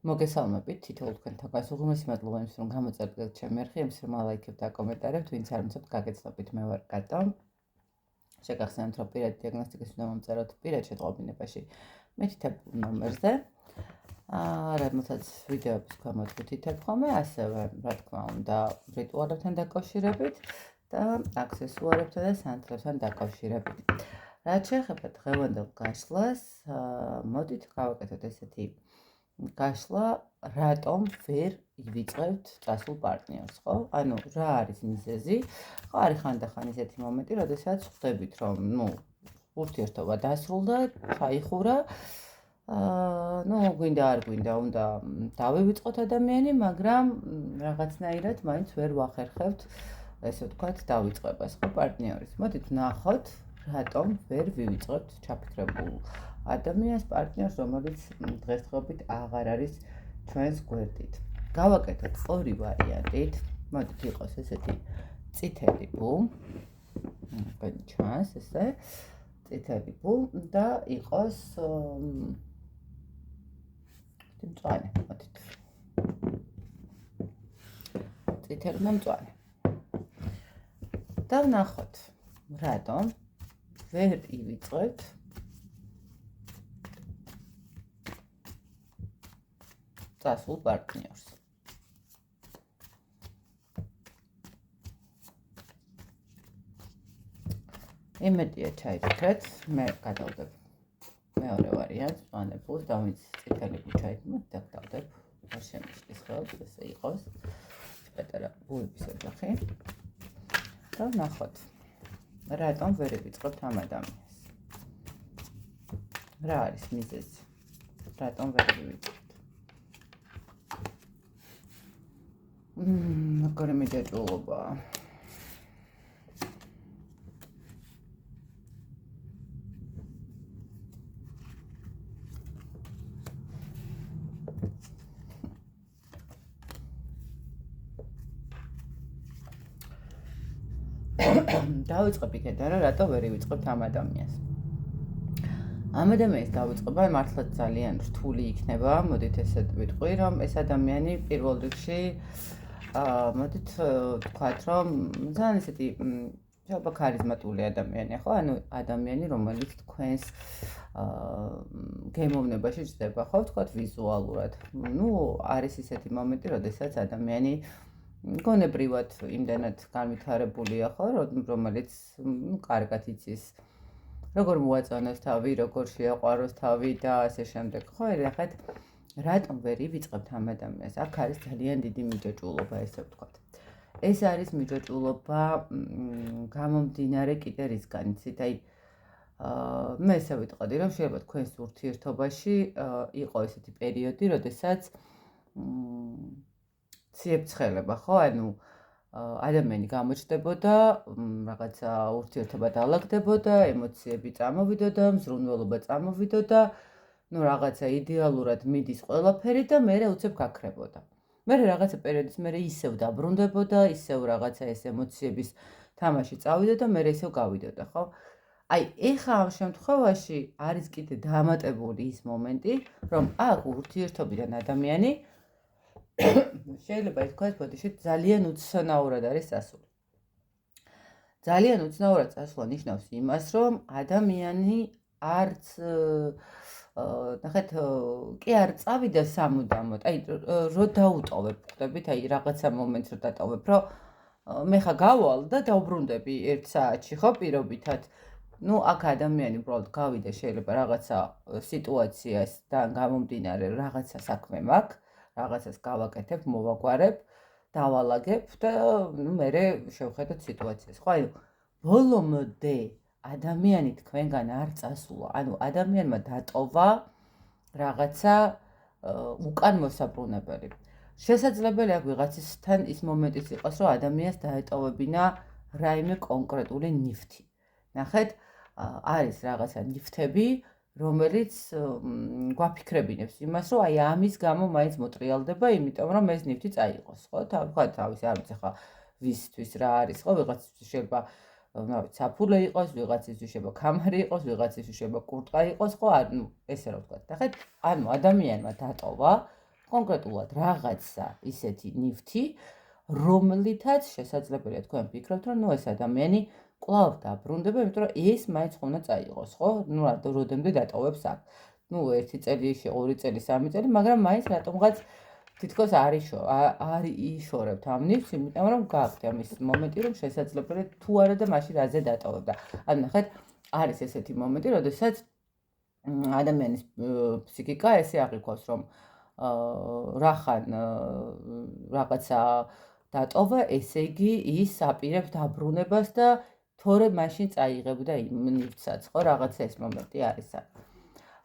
მოგესალმებით თითოეულ თქვენთან გასუღმესი მადლობა იმის რომ გამოწერდით ჩემი არხი იმის რომ ლაიქებთ და კომენტარებთ ვინც არ მიცნობთ გაგეცნობით მე ვარ კატო შეგახსენებთ რომ პირადი დიაგნოსტიკის უნდა მომწეროთ პირად შეტყობინებაში მეთითებულ ნომერზე როდესაც ვიდეოების ქვემოთ ვთითებ ხოლმე ასევე რა თქმა უნდა რიტუალებთან დაკავშირებით და აქსესუარებთან და სანთლებთან დაკავშირებით რაც შეეხება დღევანდელ გაშლას მოდით გავაკეთოთ ესეთი გაშლა რატომ ვერ ივიწყებთ წასულ პარტნიორს, ხო? ანუ რა არის მიზეზი? ხო, არის ხანდახან ისეთი მომენტი, როდესაც ხვდებით, რომ ურთიერთობა დასრულდა, ჩაიხურა. გვინდა არ გვინდა, უნდა დავივიწყოთ ადამიანი, მაგრამ რაღაცნაირად მაინც ვერ ვახერხებთ, ესე ვთქვათ, დავიწყებას, ხო, პარტნიორის. მოდით ვნახოთ, რატომ ვერ ვივიწყებთ ჩაფიქრებულ ადამიანს პარტნიორს, რომელიც დღესდღეობით აღარ არის ჩვენს გვერდით. გავაკეთოთ ორი ვარიანტით. მოდით იყოს ესეთი წითელი ბუ. ჩანს ესე წითელი ბუ და იყოს მწვანე. მოდით. წითელი და მწვანე. და ვნახოთ, რატომ ვერ ივიწყებთ წასულ პარტნიორს. იმედია ჩაიფიქრეთ, მე გადავდებ მეორე ვარიანტს, მწვანე ბუს და ვინც წითელი ბუ ჩაითმოთ, დავდებ არ შემიშლის ხელს, ესე იყოს. პატარა ბუების ოჯახი. და ვნახოთ, რატომ ვერ ივიწყებთ ამ ადამიანს. რა არის მიზეზი? რატომ ვერ ივიწყებთ? როგორი მიჯაჭვულობა. დავიწყებ იქიდან, რომ რატო ვერ ივიწყებთ ამ ადამიანს. ამ ადამიანის დავიწყება მართლაც ძალიან რთული იქნება. მოდით ესე ვიტყვი, რომ ეს ადამიანი პირველ რიგში მოდით ვთქვათ, რომ ძალიან ესეთი შეიძლება ქარიზმატული ადამიანია, ხო? ანუ ადამიანი, რომელიც თქვენს გემოვნებაში ჯდება, ხო? ვთქვათ ვიზუალურად. არის ისეთი მომენტი, როდესაც ადამიანი გონებრივად იმდენად განვითარებულია, ხო? რომელიც კარგად იცის როგორ მოაწონოს თავი, როგორ შეაყვაროს თავი და ასე შემდეგ, ხო? ეხლა რატომ ვერ ივიწყებთ ამ ადამიანს? აქ არის ძალიან დიდი მიჯაჭვულობა, ესე ვთქვათ. ეს არის მიჯაჭვულობა გამომდინარე კიდე რისგან, იცით? აი მე ესე ვიტყოდი, რომ შეიძლება თქვენს ურთიერთობაში იყო ესეთი პერიოდი, როდესაც ციებ-ცხელება, ხო? ანუ ადამიანი გამოჩნდებოდა, რაღაცა ურთიერთობა დაალაგდებოდა, ემოციები წამოვიდოდა, მზრუნველობა წამოვიდოდა, რაღაცა იდეალურად მიდის ყველაფერი და მერე უცებ გაქრებოდა. მერე რაღაცა პერიოდის მერე ისევ დაბრუნდებოდა, ისევ რაღაცა ეს ემოციების თამაში წავიდა და მერე ისევ გავიდოდა, ხო? აი, ეხა ამ შემთხვევაში არის კიდე დამატებული ის მომენტი, რომ აქ ურთიერთობიდან ადამიანი შეიძლება ითქვას, ბოდიში ძალიან უცნაურად არის წასული. ძალიან უცნაურად წასვლა ნიშნავს იმას, რომ ადამიანი არც ნახეთ, კი არ წავიდა სამუდამოდ. აი, რო დაუტოვებ, ხვდებით, აი რაღაცა მომენტს რო დატოვებ, რომ მე ხა გავალ და დავბრუნდები 1 საათში, ხო, პირობითად. აქ ადამიანი უბრალოდ გავიდა, შეიძლება რაღაცა სიტუაციასთან გამომდინარე რაღაცა საქმე მაქვს. რაღაცას გავაკეთებ, მოვაგვარებ, დავალაგებ და მერე შევხედოთ სიტუაციას. ხო, აი, ბოლომდე ადამიანი თქვენგან არ წასულა. ანუ ადამიანმა დატოვა რაღაცა უკან მოსაბრუნებელი. შესაძლებელია ვიღაცისთან ის მომენტიც იყოს, რომ ადამიანს დაეტოვებინა რაიმე კონკრეტული ნივთი. ნახეთ, არის რაღაცა ნივთები, რომელიც გვაფიქრებინებს იმას, რომ აი ამის გამო მაინც მოტრიალდება, იმიტომ რომ ეს ნივთი წაიღოს, ხო? თავის არ ვიცი ხა ვისთვის რა არის, ხო? ვიღაცისთვის შეიძლება საფულე იყოს, ვიღაცისთვის შეიძლება კამარი იყოს, ვიღაცისთვის შეიძლება კურტკა იყოს, ხო? ესე რა ვთქვათ. ნახეთ, ანუ ადამიანმა დატოვა კონკრეტულად რაღაცა ისეთი ნივთი, რომლითაც შესაძლებელია თქვენ ფიქრობთ, რომ ეს ადამიანი კვლავ დაბრუნდება, იმიტომ რომ ეს მაინც ხომ უნდა წაიღოს, ხო? როდემდე დატოვებს აქ. 1 წელი, 2 წელი, 3 წელი, მაგრამ მაინც რატომღაც თითქოს არ იშორებთ ამ ნივთს, იმიტომ რომ გაქვთ ამის მომენტი, რომ შესაძლებელია თუ არა და მაშინ რაზე დატოვებდა. ანუ ნახეთ, არის ესეთი მომენტი, როდესაც ადამიანის ფსიქიკა ესე აღიქვას, რომ რახან რაღაცა დატოვა, ესე იგი ის აპირებს დაბრუნებას და თორე მაშინ წაიღებდა იმ ნივთსაც, ხო, რაღაცა ეს მომენტი არის.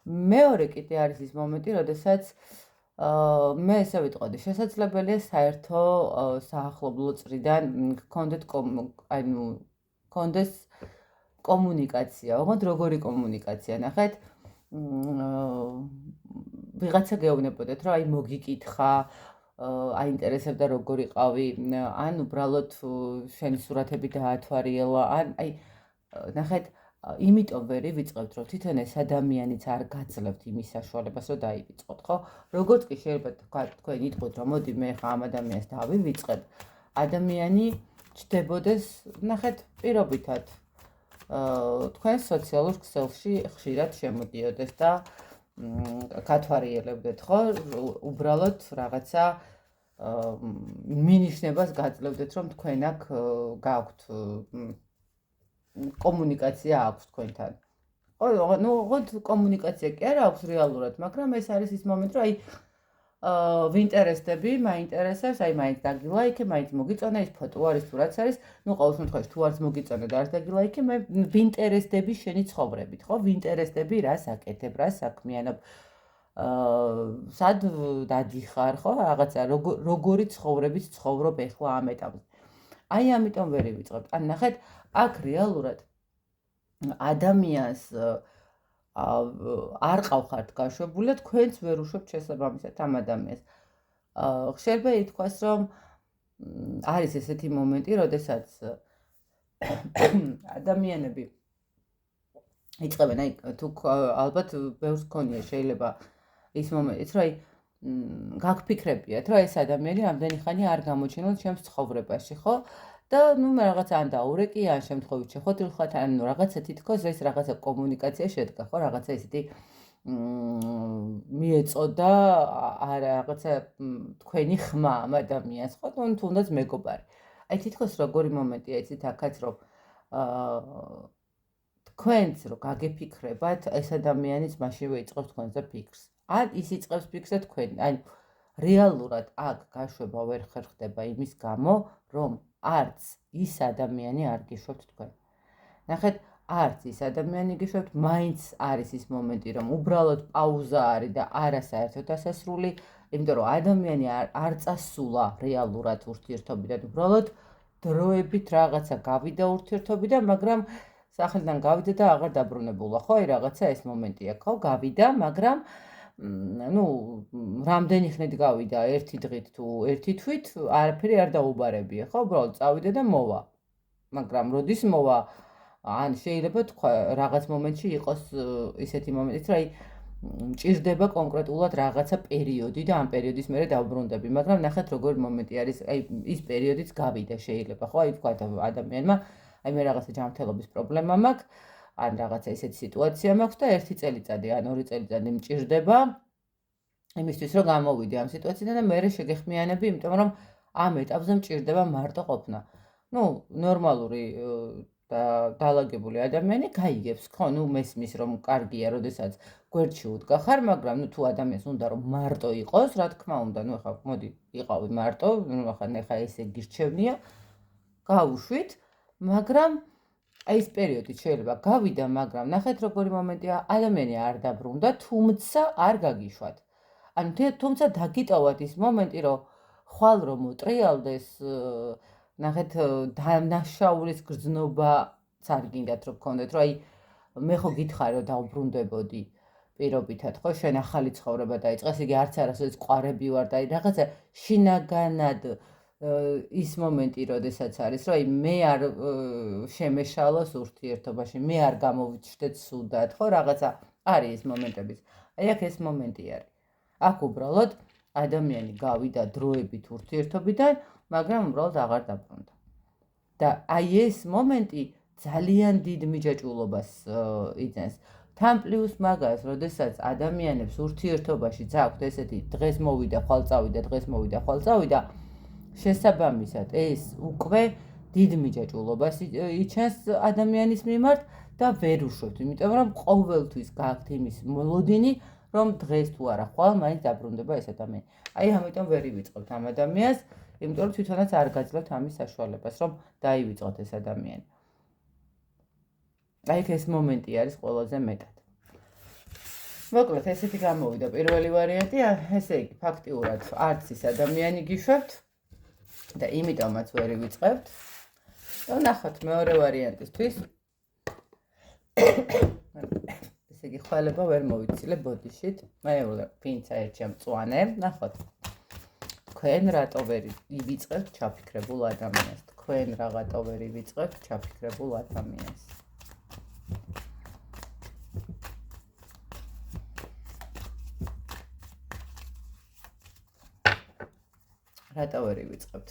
მეორე კიდე არის ის მომენტი, როდესაც მე ესე ვიტყოდი, შესაძლებელია საერთო საახლობლო წრიდან გქონდეს კომუნიკაცია, ოღონდ როგორი კომუნიკაცია, ნახეთ, ვიღაცა გეუბნებოდეთ, რომ აი მოგიკითხა, აინტერესებდა როგორ იყავი, ან უბრალოდ შენი სურათები დაათვალიერა, ან აი ნახეთ, იმიტომ ვერ ივიწყებთ, რომ თვითონ ეს ადამიანიც არ გაძლევთ იმის საშუალებას, რომ დაივიწყოთ, ხო? როგორც კი შეიძლება თქვენ იტყვით, რომ მოდი მე ხა ამ ადამიანს დავივიწყებ, ადამიანი ჩდებოდეს, ნახეთ, პირობითად თქვენ სოციალურ ქსელში ხშირად შემოდიოდეს და გათვალიერებდეთ, ხო? უბრალოდ რაღაცა მინიშნებას გაძლევდეთ, რომ თქვენ აქ გაქვთ კომუნიკაცია აქვს თქვენთან. ხო, ოღონდ კომუნიკაცია კი არა აქვს რეალურად, მაგრამ ეს არის ის მომენტი, რომ აი ვინტერესდები, მაინტერესებს, აი მაინც დაგილაიქე, მაინც მოგიწონა ის ფოტო არის თუ რაც არის, ყოველ შემთხვევაში თუ არც მოგიწონა და არც დაგილაიქე, მე ვინტერესდები შენი ცხოვრებით, ხო? ვინტერესდები რას აკეთებ, რას საქმიანობ, სად დადიხარ, ხო? რაღაცა როგორი ცხოვრებით ცხოვრობ ეხლა ამ ეტაპზე. აი ამიტომ ვერ ივიწყებთ. ან ნახეთ, აქ რეალურად ადამიანს არ ყავხართ გაშვებული, თქვენც ვერ უშვებთ შესაბამისად ამ ადამიანს. ხშირება ითქვას, რომ არის ესეთი მომენტი, როდესაც ადამიანები იწყებენ, აი თუ ალბათ ბევრს ქონია შეიძლება ის მომენტიც, რომ აი გაგფიქრებიათ, რომ ეს ადამიანი რამდენი ხანი არ გამოჩენილ ჩემს ცხოვრებაში, ხო? და მე რაღაცა ან დაურეკი, ან შემთხვევით შეხოთილხათ, ან რაღაცა თითქოს ეს რაღაცა კომუნიკაცია შედგა, ხო? რაღაცა ისეთი მიეწოდა რაღაცა თქვენი ხმა ამ ადამიანს, ხო? თუნდაც მეგობარი. აი თითქოს როგორი მომენტია იცით აქაც, რომ თქვენც რო გაგეფიქრებათ, ეს ადამიანიც მაშინვე იწყებს თქვენზე ფიქრს. ან ის იწყებს ფიქრს და თქვენ, აი რეალურად აქ გაშვება ვერ ხერხდება იმის გამო, რომ არც ის ადამიანი არ გიშვებთ თქვენ. ნახეთ, არც ის ადამიანი გიშვებთ, მაინც არის ის მომენტი, რომ უბრალოდ პაუზა არის და არა საერთოდ დასასრული, იმიტომ რომ ადამიანი არ წასულა რეალურად ურთიერთობიდან, უბრალოდ დროებით რაღაცა გავიდა ურთიერთობიდან, მაგრამ სახელიდან გავიდა და აღარ დაბრუნებულა, ხო? აი რაღაცა ეს მომენტი აქვს, ხო? გავიდა, მაგრამ რამდენი ხნით გავიდა, 1 დღით თუ 1 თვით, არაფერი არ დაუბარებია, ხო? უბრალოდ წავიდა და მოვა. მაგრამ როდის მოვა, ან შეიძლება თქვა რაღაც მომენტში იყოს ისეთი მომენტიც, რომ აი მჭირდება კონკრეტულად რაღაცა პერიოდი და ამ პერიოდის მერე დავბრუნდები, მაგრამ ნახეთ როგორი მომენტი არის, აი ის პერიოდიც გავიდა შეიძლება, ხო? აი თქვა ადამიანმა, აი მე რაღაცა ჯანმრთელობის პრობლემა მაქვს, ან რაღაცა ისეთი სიტუაცია მაქვს და 1 წელიწადი ან 2 წელიწადი მჭირდება იმისთვის, რომ გამოვიდე ამ სიტუაციიდან და მერე შეგეხმიანები, იმიტომ რომ ამ ეტაპზე მჭირდება მარტო ყოფნა. ნორმალური და დაალაგებული ადამიანი გაიგებს, ხო, მესმის რომ კარგია, როდესაც გვერდში უდგა ხარ, მაგრამ თუ ადამიანს უნდა რომ მარტო იყოს, რა თქმა უნდა, ეხლა მოდი იყავი მარტო, ეხლა ესე გირჩევნია, გავუშვით, მაგრამ აი ეს პერიოდი შეიძლება გავიდა, მაგრამ ნახეთ როგორი მომენტია, ადამიანი არ დაბრუნდა, თუმცა არ გაგიშვათ. ანუ თუმცა დაგიტოვათ ის მომენტი, რომ ხვალ რომ მოტრიალდეს, ნახეთ დანაშაულის გრძნობაც არ გინდათ რომ გქონდეთ, რომ აი მე ხო გითხარი რომ დავბრუნდებოდი პირობითად, ხო, შენ ახალი ცხოვრება დაიწყეს, იგი არც არასოდეს ყვარები ვარ და აი რაღაცა შინაგანად ის მომენტი, როდესაც არის, რომ აი მე არ შემეშალოს ურთიერთობაში, მე არ გამოვიჩნდეთ სუდად, ხო, რაღაცა არის ეს მომენტებიც. აი აქ ეს მომენტი არის. აქ უბრალოდ ადამიანი გავიდა დროებით ურთიერთობიდან, მაგრამ უბრალოდ აღარ დაბრუნდა. და აი ეს მომენტი ძალიან დიდ მიჯაჭვულობას იძენს. თან პლუს მაგას, როდესაც ადამიანებს ურთიერთობაში აქვთ ესეთი დღეს მოვიდა, ხვალ წავიდა, დღეს მოვიდა, ხვალ წავიდა, შესაბამისად ეს უკვე დიდ მიჯაჭვულობას იჩენს ადამიანის მიმართ და ვერ უშვებთ, იმიტომ რომ ყოველთვის გაქვთ იმის მოლოდინი, რომ დღეს თუ არა ხვალ მაინც დაბრუნდება ეს ადამიანი. აი ამიტომ ვერ ივიწყებთ ამ ადამიანს, იმიტომ რომ თვითონაც არ გაძლევთ ამის საშუალებას, რომ დაივიწყოთ ეს ადამიანი. აი ეს მომენტი არის ყველაზე მეტად. მოკლედ, ესეთი გამოვიდა პირველი ვარიანტი, ესე იგი, ფაქტიურად არც ის ადამიანი გიშვებთ და იმიტომაც ვერ ივიწყებთ. და ნახოთ მეორე ვარიანტისთვის. ესე იგი, ხვალება ვერ მოვიცილე ბოდიშით. მეორე პინცა ერთია მწვანე, ნახოთ. თქვენ რატო ვერ ივიწყებთ ჩაფიქრებულ ადამიანს? თქვენ რაღაცა ვერ ივიწყებთ ჩაფიქრებულ ადამიანს? რატო ვერ ივიწყებთ?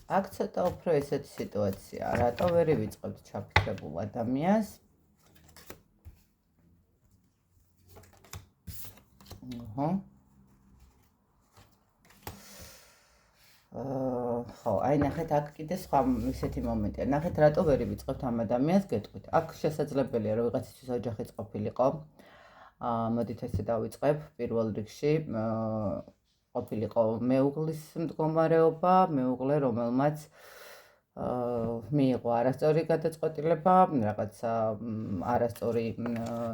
აქ ცოტა უფრო ესეთი სიტუაციაა, რატო ვერ ივიწყებთ ჩაფიქრებულ ადამიანს? ხო, აი ნახეთ, აქ კიდე სხვა ისეთი მომენტია. ნახეთ, რატო ვერ ივიწყებთ ამ ადამიანს, გეტყვით. აქ შესაძლებელია, რომ ვიღაცისთვის ოჯახიც ყოფილიყო. მოდით ესე დავიწყებ პირველ რიგში. ყოფილიყო მეუღლის მდგომარეობა, მეუღლე, რომელმაც მიიღო არასწორი გადაწყვეტილება, რაღაცა არასწორი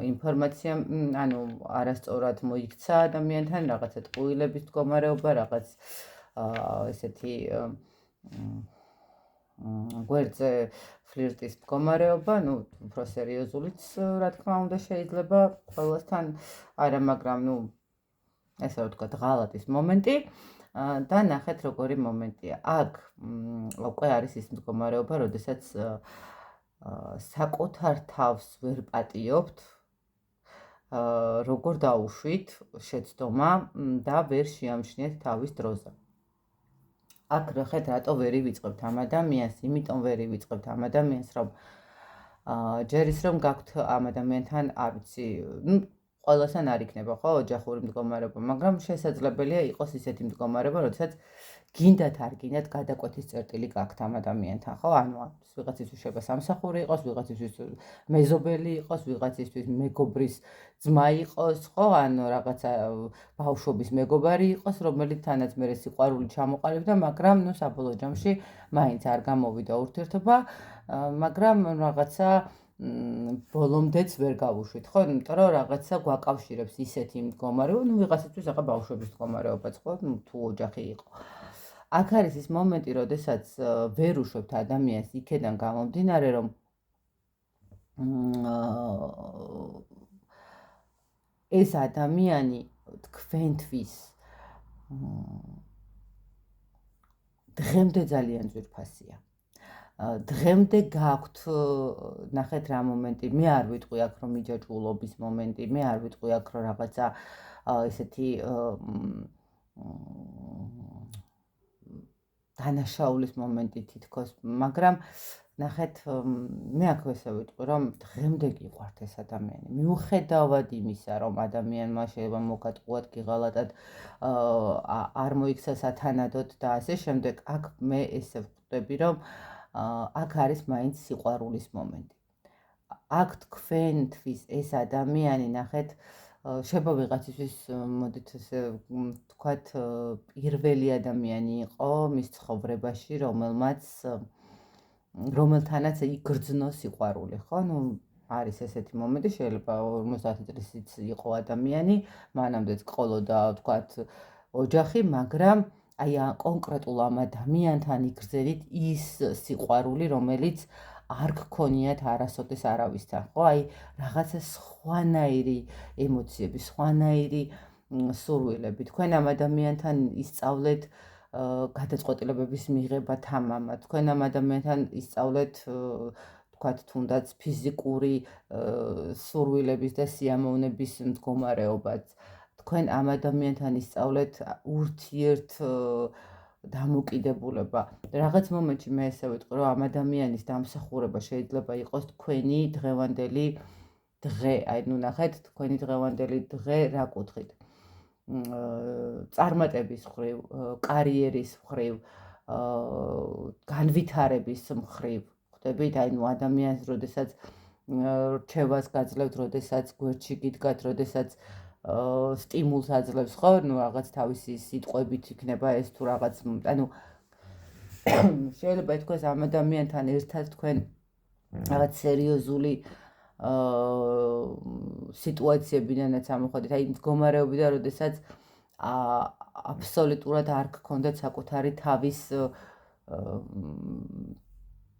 ინფორმაცია, ანუ არასწორად მოიქცა ადამიანთან, რაღაცა ტყუილების მდგომარეობა, რაღაც ესეთი გვერდზე ფლირტის მდგომარეობა, ну, უფრო სერიოზულიც, რა თქმა უნდა, შეიძლება ყველასთან, არა, მაგრამ, ну, ესე ვთქვათ, ღალატის მომენტი და ნახეთ როგორი მომენტია. აქ უკვე არის ის მდგომარეობა, როდესაც საკუთარ თავს ვერ პატიობთ, როგორ დაუშვით შეცდომა და ვერ შეამჩნიეთ თავის დროზე. აქ ნახეთ, რატო ვერ ივიწყებთ ამ ადამიანს, იმიტომ ვერ ივიწყებთ ამ ადამიანს, რომ ჯერ ის რომ გაქვთ ამ ადამიანთან, არ ვიცი, ყველასთან არ იქნება, ხო, ოჯახური მდგომარეობა, მაგრამ შესაძლებელია იყოს ისეთი მდგომარეობა, როდესაც გინდათ არ გინდათ გადაკვეთის წერტილი გაქვთ ამ ადამიანთან, ხო? ანუ ვიღაცისთვის შეიძლება სამსახური იყოს, ვიღაცისთვის მეზობელი იყოს, ვიღაცისთვის მეგობრის ძმა იყოს, ხო? ანუ რაღაცა ბავშვობის მეგობარი იყოს, რომელთანაც მე სიყვარული ჩამოყალიბდა, მაგრამ ნუ საბოლოო ჯამში მაინც არ გამოვიდა ურთიერთობა, მაგრამ რაღაცა ბოლომდეც ვერ გავუშვით, ხო? იმიტომ რომ რაღაცა გვაკავშირებს ისეთი მდგომარეობა, ну ვიღაცისთვის ახლა ბავშვების მდგომარეობაც, ხო? ну თუ ოჯახი იყო. აქ არის ის მომენტი, როდესაც ვერ უშვებთ ადამიანს იქედან გამომდინარე, რომ ეს ადამიანი თქვენთვის დღემდე ძალიან ძვირფასია. დღემდე გაქვთ, ნახეთ რა მომენტი, მე არ ვიტყვი აქ რომ მიჯაჭვულობის მომენტი, მე არ ვიტყვი აქ რომ რაღაცა ესეთი დანაშაულის მომენტი თითქოს, მაგრამ ნახეთ, მე აქ ესე ვიტყვი, რომ დღემდე გიყვართ ეს ადამიანი. მიუხედავად იმისა, რომ ადამიანმა შეიძლება მოგატყუათ, გიღალატად, არ მოიქცა სათანადოდ და ასე შემდეგ, აქ მე ესე ვხვდები, რომ აქ არის მაინც სიყვარულის მომენტი. აქ თქვენთვის ეს ადამიანი, ნახეთ, შეიძლება ვიღაცისთვის, მოდით ესე ვთქვათ, პირველი ადამიანი იყო მის ცხოვრებაში, რომელთანაც იგრძნო სიყვარული, ხო? ну არის ესეთი მომენტი, შეიძლება 50 წლისიც იყო ადამიანი, მანამდეც ყოლოდა, ვთქვათ, ოჯახი, მაგრამ აი კონკრეტულ ამ ადამიანთან იგრძელით ის სიყვარული, რომელიც არ გქონიათ არასოდეს არავისთან, ხო? აი რაღაცა სხვანაირი ემოციები, სხვანაირი სურვილები. თქვენ ამ ადამიანთან ისწავლეთ გადაწყვეტილებების მიღება თამამად. თქვენ ამ ადამიანთან ისწავლეთ თქვათ თუნდაც ფიზიკური სურვილების და სიამოვნების მდგომარეობაც. თქვენ ამ ადამიანთან ისწავლეთ ურთიერთ დამოკიდებულება. რაღაც მომენტში მე ესე ვიტყვი, რომ ამ ადამიანის დამსახურება შეიძლება იყოს თქვენი დღევანდელი დღე. აი ნუ ნახეთ, თქვენი დღევანდელი დღე რა კუთხით. წარმატების მხრივ, კარიერის მხრივ, განვითარების მხრივ. ხვდებით, აი ნუ ადამიანს, როდესაც რჩევას გაძლევთ, როდესაც გვერდში გიდგათ, როდესაც სტიმულს აძლევს, ხო? ნუ რაღაც თავისი სიტყვებით იქნება ეს თუ რაღაც, ანუ შეიძლება ითქვას ამ ადამიანთან ერთად თქვენ რაღაც სერიოზული სიტუაციებიდანაც ამოходით, აი მდგომარეობიდან, როდესაც აბსოლუტურად არ გქონდათ საკუთარი თავის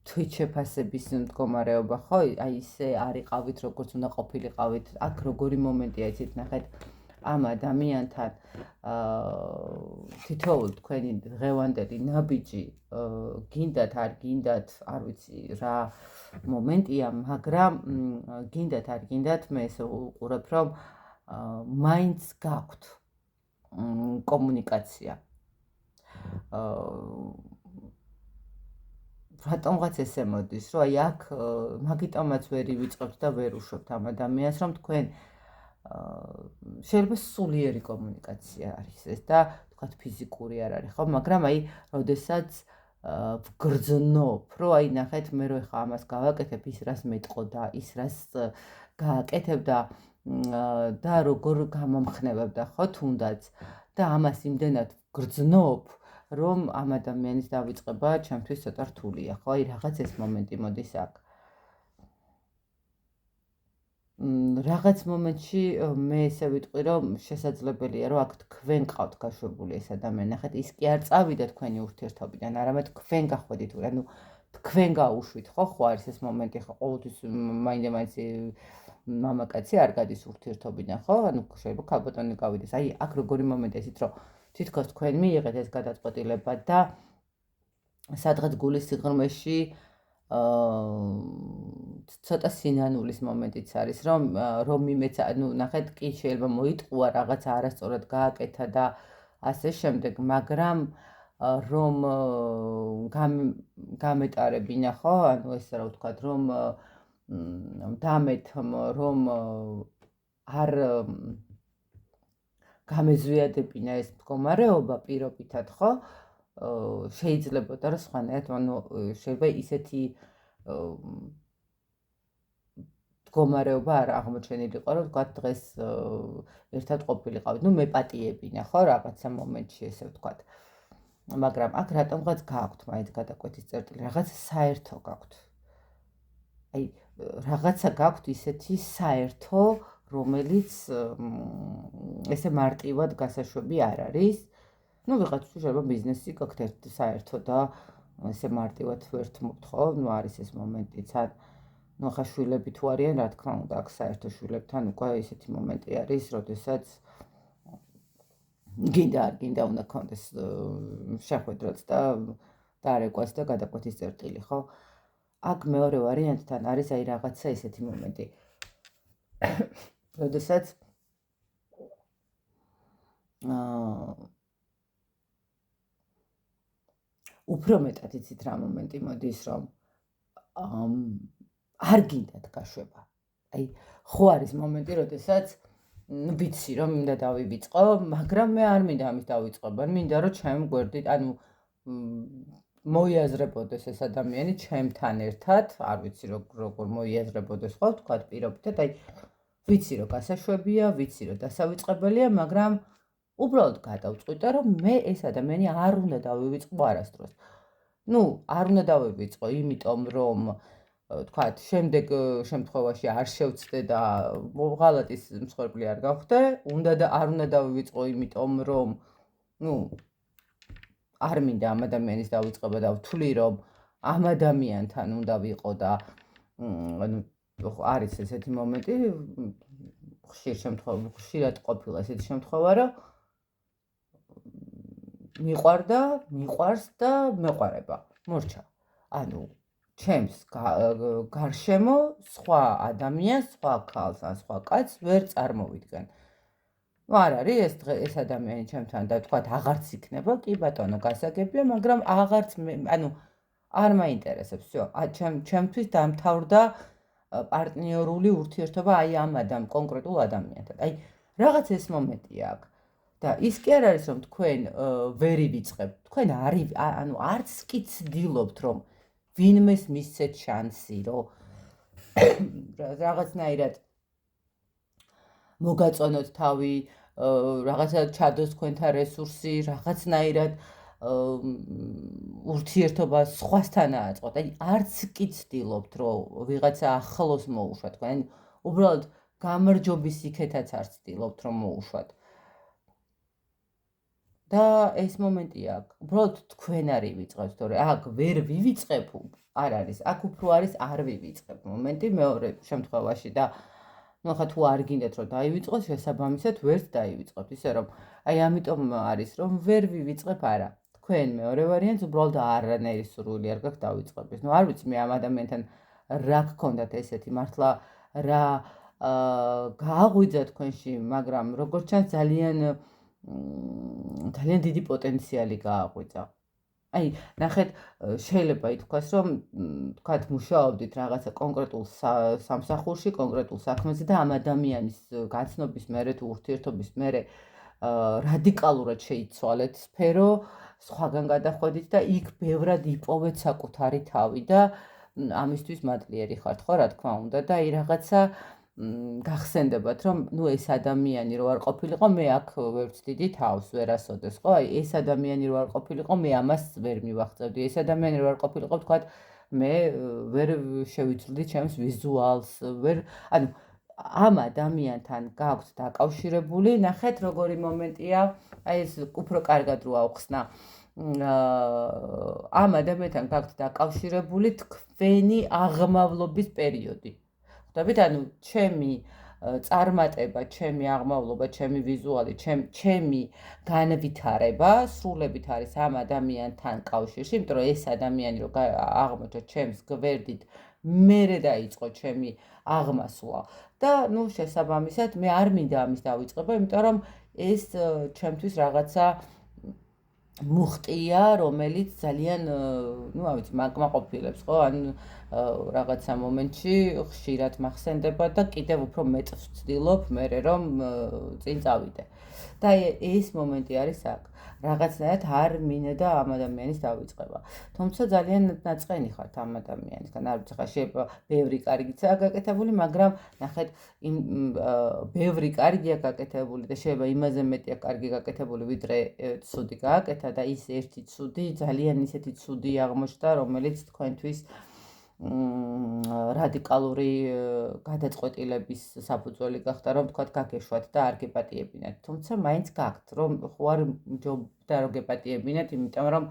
თვითშეფასების მდგომარეობა, ხო? აი ისე არ იყავით, როგორც უნდა ყოფილიყავით. აქ როგორი მომენტია, იცით, ნახეთ, ამ ადამიანთან თითოეული თქვენი დღევანდელი ნაბიჯი გინდათ, არ გინდათ, არ ვიცი რა მომენტია, მაგრამ გინდათ, არ გინდათ, მე ესე ვუყურებ, რომ მაინც გაქვთ კომუნიკაცია. რატომღაც ესე მოდის, რომ აი აქ მაგიტომაც ვერ ივიწყებთ და ვერ უშვებთ ამ ადამიანს, რომ თქვენ შეიძლება სულიერი კომუნიკაცია არის ეს და თქვათ ფიზიკური არ არის, ხო? მაგრამ აი, როდესაც ვგრძნობ, რომ აი ნახეთ, მე რო ეხა ამას გავაკეთებ, ის რას მეტყოდა, ის რას გააკეთებ და როგორ გამომხნევებდა, ხო, თუნდაც და ამას იმდენად ვგრძნობ, რომ ამ ადამიანის დავიწყება ჩემთვის ცოტა რთულია, ხო? აი რაღაც ეს მომენტი მოდის აქ. რაღაც მომენტში მე ესე ვიტყვი, რომ შესაძლებელია, რომ აქ თქვენ ყავთ გაშვებული ეს ადამიანი. ნახეთ, ის კი არ წავიდა თქვენი ურთიერთობიდან, არამედ თქვენ გახვედით, ანუ თქვენ გაუშვით, ხო? ხო არის ეს მომენტი, ხო, ყოველთვის მაინდა-მაინც მამაკაცი არ გადის ურთიერთობიდან, ხო? ანუ შეიძლება ქალბატონი გავიდეს. აი, აქ როგორი მომენტია ისიც, რომ თითქოს თქვენ მიიღეთ ეს გადაწყვეტილება და სადღაც გულის სიღრმეში ცოტა სინანულის მომენტიც არის, რომ იმეც, ნუ ნახეთ, კი შეიძლება მოიტყუა, რაღაცა არასწორად გააკეთა და ასე შემდეგ, მაგრამ რომ გამეტარებინა, ხო? ანუ ესე რა ვთქვათ, რომ დამეთ, რომ არ გამეზვიადებინა ეს მდგომარეობა პირობითად, ხო? შეიძლებოდა, რომ სხვანაირად, ანუ შეიძლება ისეთი მდგომარეობა არ აღმოჩენილიყო, რომ ვთქვათ, დღეს ერთად ყოფილიყავით, ნუ მეპატიებინა, ხო, რაღაცა მომენტში, ესე ვთქვათ. მაგრამ აქ რატომღაც გააქვთ მაინც გადაკვეთის წერტილი, რაღაცა საერთო გაქვთ. აი, რაღაცა გაქვთ ისეთი საერთო, რომელიც ესე მარტივად გასაშვები არ არის. ნუ ვიღაც შეიძლება ბიზნესი გაქვთ ერთ საერთო და ესე მარტივად ვერთმობთ, ხო? ნუ არის ეს მომენტიც, ნუ ხა შვილები თუ არიან, რა თქმა უნდა, აქ საერთო შვილებთან უკვე ისეთი მომენტი არის, როდესაც გინდა არ გინდა უნდა გქონდეს შეხვედრაც და დარეკვაც და გადაკვეთის წერტილი, ხო? აქ მეორე ვარიანტთან არის აი რაღაცა ისეთი მომენტი, როდესაც უფრო მეტად იცით რა მომენტი მოდის, რომ არ გინდათ გაშვება. აი, ხო არის მომენტი, როდესაც ვიცი, რომ მინდა დავივიწყო, მაგრამ მე არ მინდა ამის დავიწყება, მინდა რომ ჩემ გვერდით, ანუ მოიაზრებოდეს ეს ადამიანი ჩემთან ერთად, არ ვიცი როგორ მოიაზრებოდეს, ხო, ვთქვათ პირობითად, აი, ვიცი რომ გასაშვებია, ვიცი რომ დასავიწყებელია, მაგრამ უბრალოდ გადავწყვიტე, რომ მე ეს ადამიანი არ უნდა დავივიწყო არასდროს. ნუ, არ უნდა დავივიწყო, იმიტომ რომ ვთქვათ, შემდეგ შემთხვევაში არ შევცდე და ღალატის მსხვერპლი არ გავხდე, არ უნდა დავივიწყო, იმიტომ რომ, ნუ, არ მინდა ამ ადამიანის დავიწყება და ვთვლი რომ ამ ადამიანთან უნდა ვიყო და ანუ არის ესეთი მომენტი ხშირად ყოფილა ესეთი შემთხვევა რომ მიყვარს და მეყვარება მორჩა ანუ ჩემს გარშემო სხვა ადამიანს სხვა ქალს ან სხვა კაცს ვერ წარმოვიდგენ არ არის ეს ადამიანი ჩემთან და თქვათ აღარც იქნება კი ბატონო გასაგებია მაგრამ აღარც ანუ არ მაინტერესებს всё ჩემთვის დამთავრდა პარტნიორული ურთიერთობა აი ამ კონკრეტულ ადამიანთან აი რაღაც ეს მომენტი აქვს და ის კი არ არის რომ თქვენ ვერ ივიწყებთ თქვენ ანუ არც კი ცდილობთ რომ ვინმეს მისცეთ შანსი რომ რაღაცნაირად მოგაწონოთ თავი რაღაცა ჩადოს თქვენთან რესურსი რაღაცნაირად ურთიერთობა სხვასთან აწყოთ აი არც კი ცდილობთ რომ ვიღაცა ახლოს მოუშვათ თქვენ უბრალოდ გამარჯვების იქეთაც არ ცდილობთ რომ მოუშვათ და ეს მომენტი აქვს უბრალოდ თქვენ არ ივიწყებთ თორე აქ ვერ ვივიწყებ არ არის აქ უფრო არის არ ვივიწყებ მომენტი მეორე შემთხვევაში და ну ხა თუ არ გინდათ რომ დაივიწყოთ შესაბამისად ვერც დაივიწყოთ ისე რომ აი ამიტომ არის რომ ვერ ვივიწყებ არა თქვენ მეორე ვარიანტს უბრალოდ არანაირი სურვილი არ გაქვთ დავიწყების ну არ ვიცი მე ამ ადამიანთან რა გქონდათ ესეთი მართლა რა გააღვიძა თქვენში მაგრამ როგორც ჩანს ძალიან დიდი პოტენციალი გააღვიძა აი ნახეთ შეიძლება ითქვას რომ თქვათ მუშაობდით რაღაცა კონკრეტულ სამსახურში კონკრეტულ საქმეზე და ამ ადამიანის გაცნობის მერე თუ ურთიერთობის მერე რადიკალურად შეიცვალეთ სფერო სხვაგან გადახვედით და იქ ბევრად იპოვეთ საკუთარი თავი და ამისთვის მადლიერი ხართ ხო რა თქმა უნდა და აი რაღაცა გახსენდებათ რომ ნუ ეს ადამიანი რო არ ყოფილიყო მე აქ ვერ ვწდიდი თავს ვერასოდეს ხო აი ეს ადამიანი რო არ ყოფილიყო მე ამას ვერ მივახწევდი ეს ადამიანი რო არ ყოფილიყო თქვათ მე ვერ შევიცვლდი ჩემს ვიზუალს ვერ ანუ ამ ადამიანთან გაქვთ დაკავშირებული ნახეთ როგორი მომენტია აი ეს უფრო კარგად რო ავხსნა ამ ადამიანთან გაქვთ დაკავშირებული თქვენი აღმავლობის პერიოდი ხვდებით ანუ ჩემი წარმატება, ჩემი აღმავლობა, ჩემი ვიზუალი, ჩემი განვითარება სრულებით არის ამ ადამიანთან კავშირში, იმიტომ რომ ეს ადამიანი რო აღმოჩნდა ჩემს გვერდით, მერე დაიწყო ჩემი აღმასვლა და ნუ შესაბამისად მე არ მინდა ამის დავიწყება, იმიტომ რომ ეს ჩემთვის რაღაცა მუხტია, რომელიც ძალიან, ну, არ ვიცი, მაგმაყოფილებს, ხო? ან რაღაცა მომენტში ხშირად მახსენდება და კიდევ უფრო მეტ ვცდილობ მე რომ წინ წავიდე. და ეს მომენტი არის აქ. რაღაცნაირად არ მინდა ამ ადამიანის დავიწყება. თუმცა ძალიან ნაწყენი ხართ ამ ადამიანისგან. არ ვიცი, ხა შეიძლება ბევრი კარგიცაა გაკეთებული, მაგრამ ნახეთ, ბევრი კარგია გაკეთებული და შეიძლება იმაზე მეტია კარგი გაკეთებული, ვიდრე ცუდი გააკეთა და ის ერთი ცუდი, ძალიან ისეთი ცუდი აღმოჩნდა, რომელიც თქვენთვის რადიკალური გადაწყვეტილების საფუძველი გახდა, რომ თქვათ გაგეშვათ და არ გეპატიებინათ. თუმცა მაინც გაქვთ, რომ ხო არ მჯობდა რომ გეპატიებინათ, იმიტომ რომ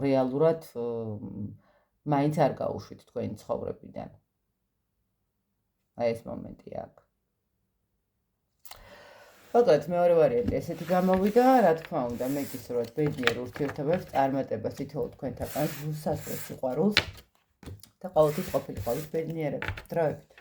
რეალურად მაინც არ გაუშვით თქვენი ცხოვრებიდან. აი ეს მომენტი აქვს. ოღონდ მეორე ვარიანტი ესეთი გამოვიდა, რა თქმა უნდა, მე გისურვებთ ბედნიერ ურთიერთობებს, წარმატებას თითოეულ თქვენთაგან, უსასწრებს სიყვარულს და ყოველთვის ყოფილიყავით ბედნიერები. დროებით.